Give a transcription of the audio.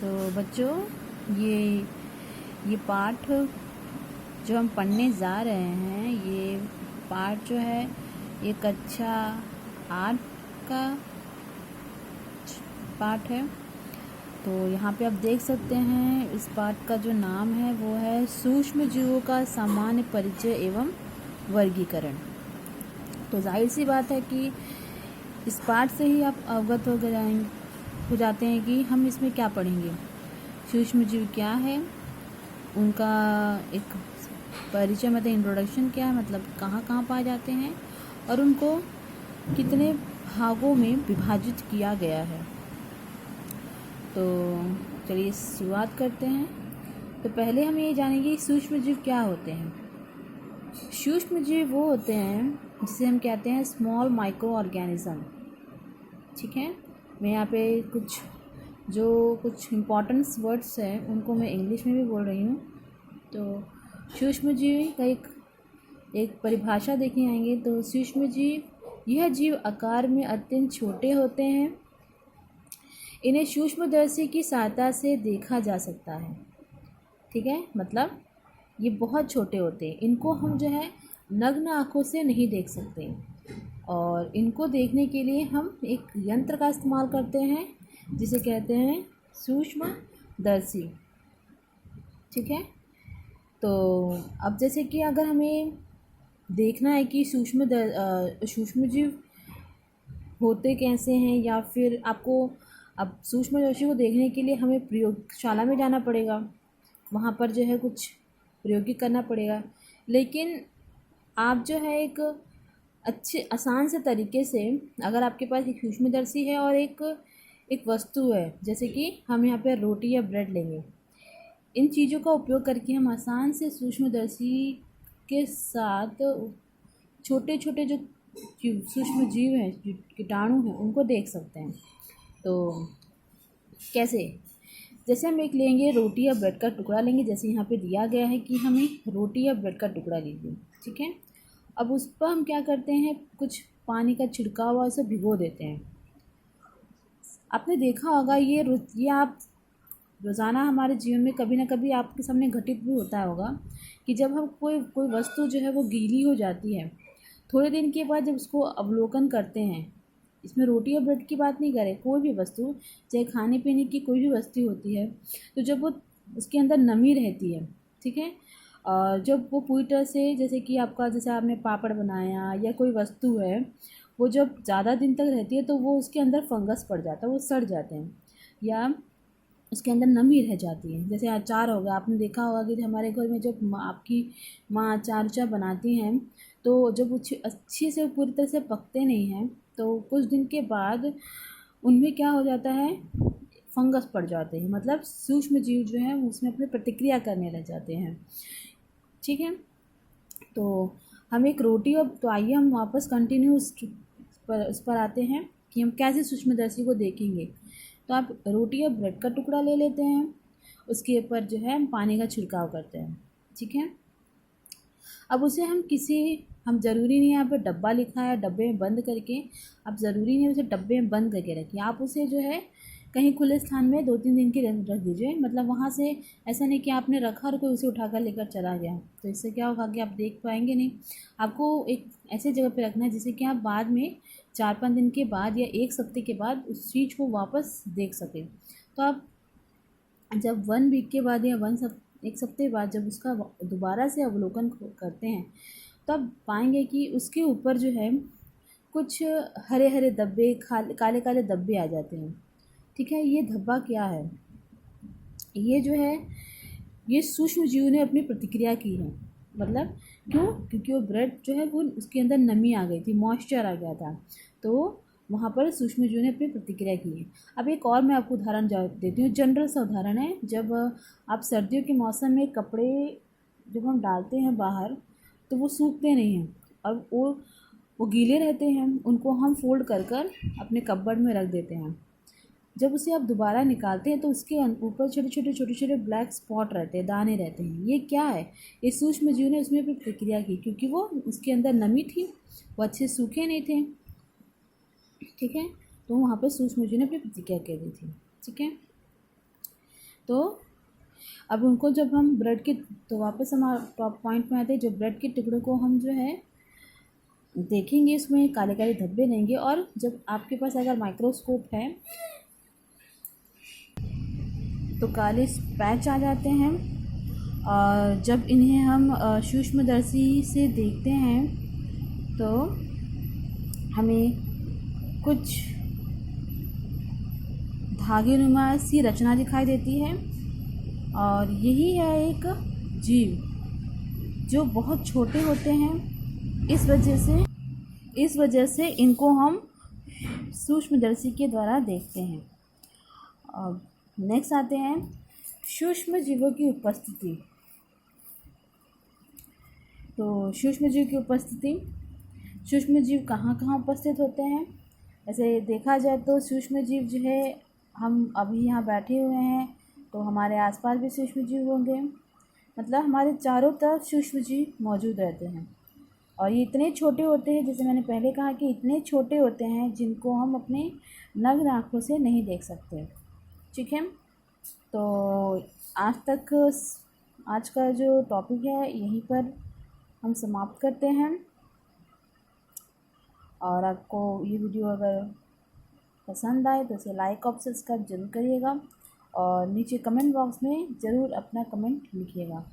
तो बच्चों, ये ये पाठ जो हम पढ़ने जा रहे हैं, ये पाठ जो है ये कक्षा 8 का पाठ है। तो यहाँ पे आप देख सकते हैं इस पाठ का जो नाम है वो है सूक्ष्म जीवों का सामान्य परिचय एवं वर्गीकरण। तो जाहिर सी बात है कि इस पाठ से ही आप अवगत हो जाते हैं कि हम इसमें क्या पढ़ेंगे। सूक्ष्म जीव क्या है, उनका एक परिचय मतलब इंट्रोडक्शन क्या है, मतलब कहाँ कहाँ पाए जाते हैं और उनको कितने भागों में विभाजित किया गया है। तो चलिए शुरुआत करते हैं। तो पहले हम ये जानेंगे सूक्ष्म जीव क्या होते हैं। सूक्ष्म जीव वो होते हैं जिसे हम कहते हैं स्मॉल माइक्रो ऑर्गेनिज्म। ठीक है, मैं यहाँ पे कुछ इम्पॉर्टेंट्स वर्ड्स हैं उनको मैं इंग्लिश में भी बोल रही हूँ। तो सूक्ष्म जीव का एक परिभाषा देखने आएंगे। तो सूक्ष्म जीव यह जीव आकार में अत्यंत छोटे होते हैं। इन्हें सूक्ष्मदर्शी की सहायता से देखा जा सकता है। ठीक है, मतलब ये बहुत छोटे होते हैं, इनको हम जो है नग्न आँखों से नहीं देख सकते और इनको देखने के लिए हम एक यंत्र का इस्तेमाल करते हैं जिसे कहते हैं सूक्ष्मदर्शी। ठीक है, तो अब जैसे कि अगर हमें देखना है कि सूक्ष्म जीव होते कैसे हैं, या फिर आपको अब सूक्ष्मदर्शी को देखने के लिए हमें प्रयोगशाला में जाना पड़ेगा, वहाँ पर जो है कुछ प्रयोग करना पड़ेगा। लेकिन आप जो है एक अच्छे आसान से तरीके से, अगर आपके पास एक सूक्ष्मदर्शी है और एक वस्तु है, जैसे कि हम यहाँ पे रोटी या ब्रेड लेंगे, इन चीज़ों का उपयोग करके हम आसान से सूक्ष्मदर्शी के साथ छोटे छोटे जो सूक्ष्म जीव हैं, जो कीटाणु हैं, उनको देख सकते हैं। तो कैसे, जैसे हम एक लेंगे रोटी या ब्रेड का टुकड़ा लेंगे, जैसे यहाँ पे दिया गया है कि हमें रोटी या ब्रेड का टुकड़ा लीजिए। ठीक है, अब उस पर हम क्या करते हैं, कुछ पानी का छिड़काव और इसे भिगो देते हैं। आपने देखा होगा ये आप रोज़ाना हमारे जीवन में कभी ना कभी आपके सामने घटित भी होता होगा कि जब हम कोई वस्तु जो है वो गीली हो जाती है, थोड़े दिन के बाद जब उसको अवलोकन करते हैं, इसमें रोटी और ब्रेड की बात नहीं करें, कोई भी वस्तु, चाहे खाने पीने की कोई भी वस्तु होती है, तो जब वो उसके अंदर नमी रहती है, ठीक है, और जब वो पूरी तरह से, जैसे कि जैसे आपने पापड़ बनाया या कोई वस्तु है, वो जब ज़्यादा दिन तक रहती है तो वो उसके अंदर फंगस पड़ जाता है, वो सड़ जाते हैं या उसके अंदर नमी रह जाती है। जैसे अचार हो गया, आपने देखा होगा कि हमारे घर में जब आपकी माँ अचार बनाती हैं, तो जब अच्छे से पूरी तरह से पकते नहीं हैं तो कुछ दिन के बाद उनमें क्या हो जाता है, फंगस पड़ जाते हैं, मतलब सूक्ष्म जीव जो हैं उसमें अपनी प्रतिक्रिया करने लग जाते हैं। ठीक है, तो हम एक रोटी, और तो आइए हम वापस कंटिन्यू उस पर आते हैं कि हम कैसे सूक्ष्मदर्शी को देखेंगे। तो आप रोटी या ब्रेड का टुकड़ा ले लेते हैं, उसके ऊपर जो है हम पानी का छिड़काव करते हैं। ठीक है, अब उसे हम ज़रूरी नहीं है, यहाँ पे डब्बा लिखा है, डब्बे में बंद करके, आप ज़रूरी नहीं है उसे डब्बे में बंद करके रखिए, आप उसे जो है कहीं खुले स्थान में 2-3 दिन के रख दीजिए। मतलब वहाँ से ऐसा नहीं कि आपने रखा और कोई उसे उठाकर लेकर चला गया, तो इससे क्या होगा कि आप देख पाएंगे नहीं। आपको एक ऐसे जगह पे रखना है जिससे कि आप बाद में 4-5 दिन के बाद या 1 हफ्ते के बाद उस चीज़ को वापस देख सकें। तो आप जब 1 वीक के बाद या 1 हफ्ते बाद जब उसका दोबारा से अवलोकन करते हैं, तो आप पाएंगे कि उसके ऊपर जो है कुछ हरे हरे धब्बे, काले काले धब्बे आ जाते हैं। ठीक है, ये धब्बा क्या है, ये जो है ये सूक्ष्म जीव ने अपनी प्रतिक्रिया की है। मतलब क्यों, क्योंकि वो ब्रेड जो है वो उसके अंदर नमी आ गई थी, मॉइस्चर आ गया था, तो वहाँ पर सूक्ष्म जीव ने अपनी प्रतिक्रिया की है। अब एक और मैं आपको उदाहरण देती हूँ, जनरल सा उदाहरण है। जब आप सर्दियों के मौसम में कपड़े जब हम डालते हैं बाहर, तो वो सूखते नहीं हैं और वो गीले रहते हैं, उनको हम फोल्ड कर अपने कपबोर्ड में रख देते हैं। जब उसे आप दोबारा निकालते हैं तो उसके ऊपर छोटे छोटे ब्लैक स्पॉट रहते हैं, दाने रहते हैं। ये क्या है, ये सूक्ष्म जीव ने उसमें भी प्रतिक्रिया की, क्योंकि वो उसके अंदर नमी थी, वो अच्छे सूखे नहीं थे। ठीक है, तो वहाँ पर सूक्ष्म जीव ने अपनी प्रतिक्रिया कर दी थी। ठीक है, तो अब उनको जब हम ब्लड के, तो वापस हम टॉप पॉइंट में आते हैं, जो ब्लड के टुकड़ों को हम जो है देखेंगे, इसमें काले काले धब्बे रहेंगे। और जब आपके पास अगर माइक्रोस्कोप है तो काले पैच आ जाते हैं। और जब इन्हें हम सूक्ष्मदर्शी से देखते हैं तो हमें कुछ धागेनुमा सी रचना दिखाई देती है। और यही है एक जीव जो बहुत छोटे होते हैं। इस वजह से इनको हम सूक्ष्मदर्शी के द्वारा देखते हैं। अब नेक्स्ट आते हैं सूक्ष्म जीवों की उपस्थिति। तो सूक्ष्म जीव कहाँ कहाँ उपस्थित होते हैं? ऐसे देखा जाए तो सूक्ष्म जीव जो है, हम अभी यहाँ बैठे हुए हैं तो हमारे आसपास भी सूक्ष्म जीव होंगे, मतलब हमारे चारों तरफ सूक्ष्म जीव मौजूद रहते हैं। और ये इतने छोटे होते हैं, जैसे मैंने पहले कहा कि इतने छोटे होते हैं जिनको हम अपने नग्न आँखों से नहीं देख सकते। ठीक है, तो आज का जो टॉपिक है यहीं पर हम समाप्त करते हैं। और आपको ये वीडियो अगर पसंद आए तो इसे लाइक और सब्सक्राइब जरूर करिएगा, और नीचे कमेंट बॉक्स में ज़रूर अपना कमेंट लिखिएगा।